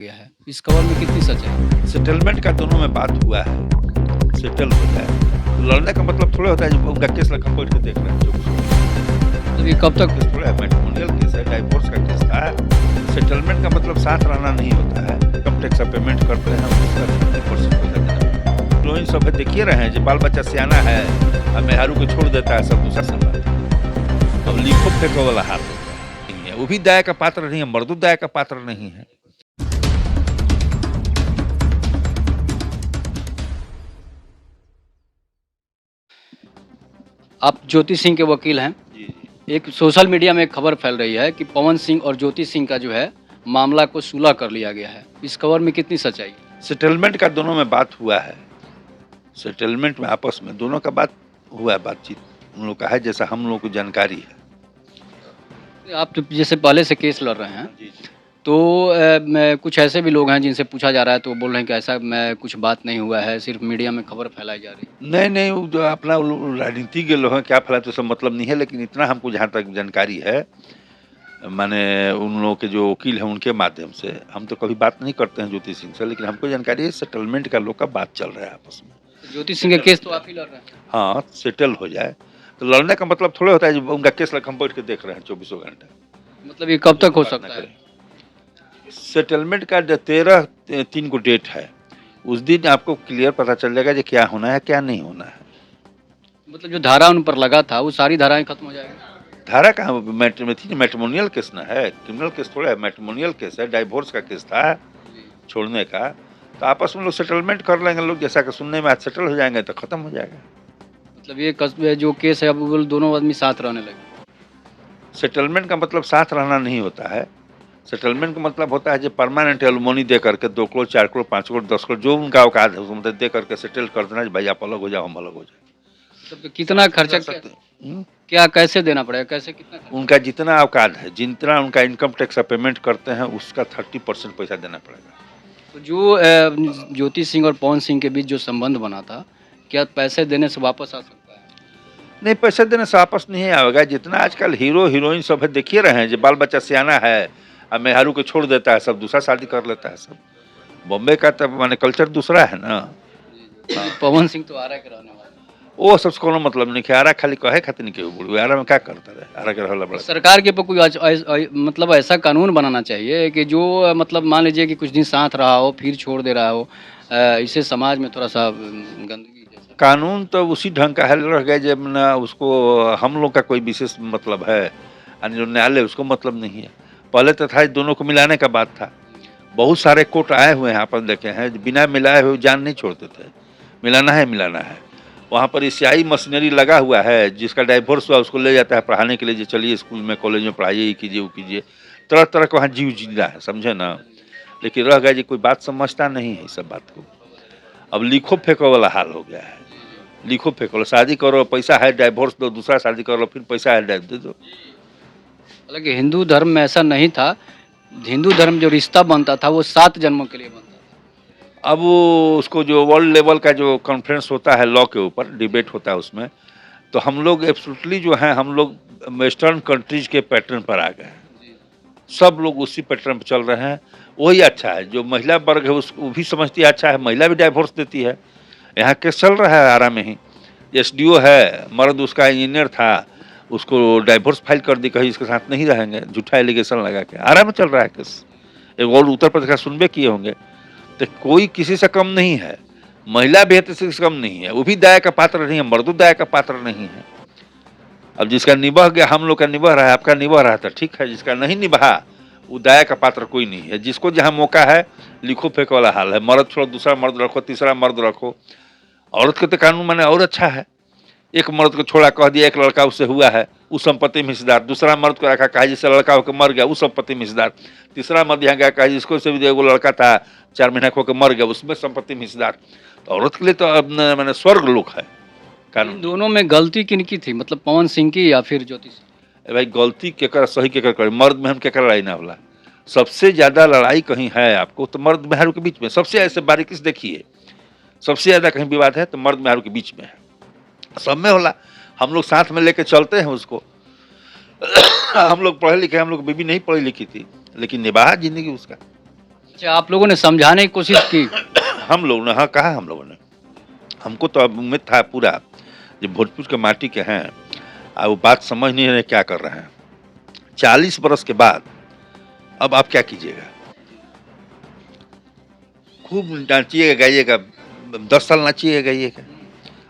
गया है। इस खबर में कितनी सच है? सेटलमेंट का दोनों में बात हुआ है, सेटल होता है। तो लड़ने का मतलब थोड़ा होता है जो उनका केस लखन बैठ के देख रहे हैं जो मतलब ये कब तक केस थोड़ा है, मैट्रिमोनियल केस है, डाइवोर्स का केस था। सेटलमेंट का मतलब साथ रहना नहीं होता है। इनकम टैक्स का पेमेंट करते हैं उसका 50% हो जाता है। तो इन सब देखिए रहे हैं जो बाल बच्चा सियाना है और मेहरू को छोड़ देता है, सब दूसरा सब बात है। अब लिखो फेंको वाला हाल नहीं है, वो भी दया का पात्र नहीं है, मर्दू दया का पात्र नहीं है। आप ज्योति सिंह के वकील हैं। जी जी। एक सोशल मीडिया में एक खबर फैल रही है कि पवन सिंह और ज्योति सिंह का जो है मामला को सुलह कर लिया गया है। इस खबर में कितनी सच्चाई है? सेटलमेंट का दोनों में बात हुआ है, सेटलमेंट में आपस में दोनों का बात हुआ है, बातचीत उन लोग का है, जैसा हम लोग को जानकारी है। आप तो जैसे पहले से केस लड़ रहे हैं, जी जी। तो कुछ ऐसे भी लोग हैं जिनसे पूछा जा रहा है तो वो बोल रहे हैं कि ऐसा मैं कुछ बात नहीं हुआ है, सिर्फ मीडिया में खबर फैलाई जा रही है। नहीं नहीं, वो जो अपना राजनीति के लोग हैं क्या फैला तो सब मतलब नहीं है, लेकिन इतना हमको जहाँ तक जानकारी है, माने उन लोगों के जो वकील हैं उनके माध्यम से, हम तो कभी बात नहीं करते हैं ज्योति सिंह से, लेकिन हमको जानकारी है सेटलमेंट का लोग का बात चल रहा है आपस में। ज्योति सिंह के केस तो आप ही लड़ रहे हैं। हाँ, सेटल हो जाए तो लड़ने का मतलब थोड़ा होता है जो उनका केस लग हम बैठ के देख रहे हैं 24 घंटे। मतलब ये कब तक हो सकता है? सेटलमेंट का 13/3 को डेट है, उस दिन आपको क्लियर पता चल जाएगा कि क्या होना है क्या नहीं होना है। मतलब जो धारा उन पर लगा था वो सारी धाराएं खत्म हो जाएगी। धारा कहाँ में थी, मैट्रिमोनियल केस ना है, क्रिमिनल केस थोड़ा है, मैट्रिमोनियल केस है, डाइवोर्स का केस था छोड़ने का। तो आपस में लोग सेटलमेंट कर लेंगे, लोग जैसा कि सुनने में आज सेटल हो जाएंगे तो खत्म हो जाएगा। मतलब ये जो केस है अब वो दोनों आदमी साथ रहने लगे। सेटलमेंट का मतलब साथ रहना नहीं होता है, सेटलमेंट का मतलब होता है जो परमानेंट एलुमनी दे करके 2 करोड़ 4 करोड़ 5 करोड़ 10 करोड़ जो उनका औकात है उसको मतलब दे करके सेटल कर देना, भाई आप अलग हो जाओ हम अलग हो जाए। तो कितना खर्चा क्या कैसे देना पड़ेगा, कैसे कितना खर्चा? उनका जितना औकात है, जितना उनका इनकम टैक्स का पेमेंट करते हैं उसका 30% पैसा देना पड़ेगा। तो जो ज्योति सिंह और पवन सिंह के बीच जो संबंध बना था, क्या पैसे देने से वापस आ सकता है? नहीं, पैसे देने से वापस नहीं आएगा। जितना आजकल हीरो हीरोइन सब है देखिए रहे हैं जो बाल बच्चा सियाना है और मेहरू को छोड़ देता है, सब दूसरा शादी कर लेता है। सब बॉम्बे का तो माने कल्चर दूसरा है ना। पवन सिंह तो आरा के रहने वाले हैं। वो सबसे कोनो मतलब नहीं, आरा खाली कहे खातिर नहीं केहू बुढ़ू, आरा में क्या करता रहे, आरा के रहला बड़ा। सरकार के ऊपर कोई मतलब ऐसा कानून बनाना चाहिए कि जो मतलब मान लीजिए कि कुछ दिन साथ रहा हो फिर छोड़ दे रहा हो, इससे समाज में थोड़ा सा गंदगी जैसा। कानून तो उसी ढंग का है रह गया जब ना उसको हम लोग का कोई विशेष मतलब है, यानी जो न्यायालय उसको मतलब नहीं है। पहले तो था दोनों को मिलाने का बात था, बहुत सारे कोर्ट आए हुए हैं अपन देखे हैं, बिना मिलाए हुए जान नहीं छोड़ते थे, मिलाना है मिलाना है। वहाँ पर स्याही मशीनरी लगा हुआ है, जिसका डाइवोर्स हुआ उसको ले जाता है पढ़ाने के लिए, जो चलिए स्कूल में कॉलेज में पढ़ाइए, ये कीजिए वो कीजिए, तरह तरह का वहाँ जीव जी रहा है, समझे ना। लेकिन रह गया जी कोई बात समझता नहीं है इस सब बात को। अब लिखो फेंको वाला हाल हो गया है, लिखो फेंको, शादी करो पैसा है, डाइवोर्स दो, दूसरा शादी करो, फिर पैसा है डाइव दे दो। हालांकि हिंदू धर्म में ऐसा नहीं था, हिंदू धर्म जो रिश्ता बनता था वो 7 जन्मों के लिए बनता था। अब वो उसको जो वर्ल्ड लेवल का जो कॉन्फ्रेंस होता है लॉ के ऊपर डिबेट होता है उसमें, तो हम लोग एब्सोल्युटली जो है हम लोग वेस्टर्न कंट्रीज के पैटर्न पर आ गए हैं, सब लोग उसी पैटर्न पर चल रहे हैं। वही अच्छा है, जो महिला वर्ग है उसको भी समझती है अच्छा है, महिला भी डाइवोर्स देती है। यहाँ केस चल रहा है आरा में ही, एसडीओ है, मर्द उसका इंजीनियर था, उसको डाइवोर्स फाइल कर दी, कहीं इसके साथ नहीं रहेंगे, झूठा एलिगेशन लगा के आरा में चल रहा है केस। एक और उत्तर प्रदेश का सुनबे किए होंगे। तो कोई किसी से कम नहीं है, महिला भी है तो किसी से कम नहीं है, वो भी दया का पात्र नहीं है, मर्दू दया का पात्र नहीं है। अब जिसका निभा गया, हम लोग का निभा रहा है, आपका निभा रहा था ठीक है, जिसका नहीं निभा वो दया का पात्र कोई नहीं है। जिसको जहाँ मौका है लिखो फेंको वाला हाल है, मर्द छोड़ो दूसरा मर्द रखो, तीसरा मर्द रखो। औरत के तो कानून माने और अच्छा है, एक मर्द को छोड़ा कह दिया, एक लड़का उससे हुआ है उस संपत्ति में हिस्सेदार, दूसरा मर्द को रखा कहा जिससे लड़का होकर मर गया उस संपत्ति में हिस्सेदार, तीसरा मर्द यहाँ गया कहा जिसको से भी एगो लड़का था 4 महीना होकर मर गया उसमें संपत्ति में हिस्सेदार। तो औरत के लिए तो अब मैंने स्वर्ग लोक है कानून। इन दोनों में गलती किनकी थी, मतलब पवन सिंह की या फिर ज्योति सिंह? भाई गलती केकर सही केकर करे, मर्द में हम केकर लड़ाई ना होला। सबसे ज्यादा लड़ाई कहीं है आपको तो मर्द मेहरू के बीच में, सबसे ऐसे बारीकी से देखिए, सबसे ज्यादा कहीं विवाद है तो मर्द मेहरू के बीच में है, सब में होला। हम लोग साथ में लेके चलते हैं उसको। हम लोग पढ़े लिखे, हम लोग बीबी नहीं पढ़ी लिखी थी लेकिन निभाया जिंदगी उसका। अच्छा, आप लोगों ने समझाने की कोशिश की? हम लोग ने, हाँ, कहा हम लोगों ने। हमको तो अब उम्मीद था पूरा, जो भोजपुर के माटी के हैं, वो बात समझ नहीं रहे क्या कर रहे हैं। 40 बरस के बाद अब आप क्या कीजिएगा? खूब नाचिएगा, गाइएगा, 10 साल नाचिएगा, गाइएगा,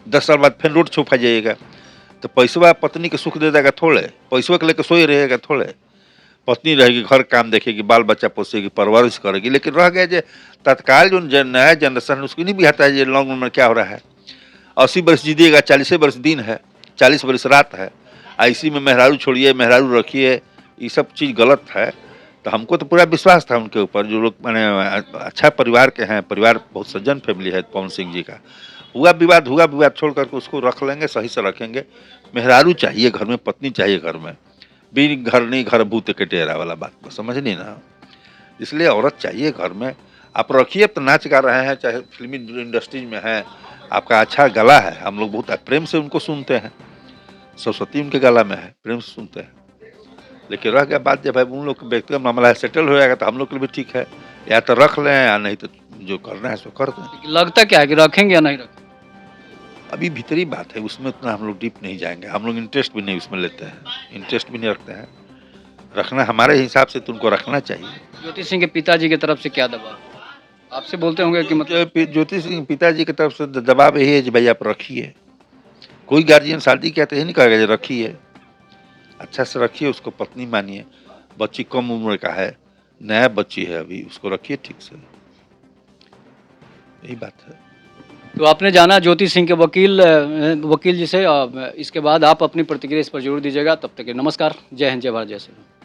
10 साल बाद फिर रोड छुपा जाइएगा, तो पैसवा पत्नी के सुख दे देगा थोड़े, पैसवा के लेके सोए रहेगा थोड़े। पत्नी रहेगी, घर काम देखेगी, बाल बच्चा पोसेगी, परवरिश करेगी, लेकिन रह गया जो तत्काल जो नया जनरेशन है उसको नहीं बुझाता है ये लॉन्ग रन में क्या हो रहा है। 80 बरस जीजिएगा, 40 बरस दिन है, 40 बरस रात है, इसी में मेहरारू छोड़िए, मेहरारू रखिए, ये सब चीज़ गलत है। तो हमको तो पूरा विश्वास था उनके ऊपर, जो लोग मैंने अच्छा परिवार के हैं, परिवार बहुत सज्जन फैमिली है पवन सिंह जी का। हुआ विवाद छोड़ करके उसको रख लेंगे, सही से रखेंगे। मेहरारू चाहिए घर में, पत्नी चाहिए घर में, बिन घर नहीं घर भूत के टेरा वाला बात को समझ नहीं ना। इसलिए औरत चाहिए घर में। आप रखिए, तो नाच गा रहे हैं, चाहे फिल्मी इंडस्ट्रीज में हैं, आपका अच्छा गला है, हम लोग बहुत प्रेम से उनको सुनते हैं, सरस्वती उनके गला में है, प्रेम से सुनते हैं। लेकिन रह गया बात, जब भाई उन लोग व्यक्तिगत मामला सेटल हो जाएगा तो हम लोग के लिए भी ठीक है, या तो रख लें या नहीं तो जो करना है सो कर दें। लगता क्या है कि रखेंगे या नहीं रखेंगे? अभी भीतरी बात है, उसमें उतना हम लोग डीप नहीं जाएंगे, हम लोग इंटरेस्ट भी नहीं उसमें लेते हैं, इंटरेस्ट भी नहीं रखते हैं। रखना हमारे हिसाब से तो उनको रखना चाहिए। ज्योति सिंह के पिताजी की तरफ से क्या दबाव? आपसे बोलते होंगे कि मतलब ज्योति सिंह पिताजी की तरफ से दबाव यही है कि भाई आप रखिए। कोई गार्जियन शादी किया तो यही नहीं कहेगा जो रखिए, अच्छा से रखिए, उसको पत्नी मानिए। बच्ची कम उम्र का है, नया बच्ची है अभी, उसको रखिए ठीक से, यही बात है। तो आपने जाना ज्योति सिंह के वकील जी से, इसके बाद आप अपनी प्रतिक्रिया इस पर जरूर दीजिएगा। तब तक के नमस्कार, जय हिंद, जय भारत, जय श्री राम।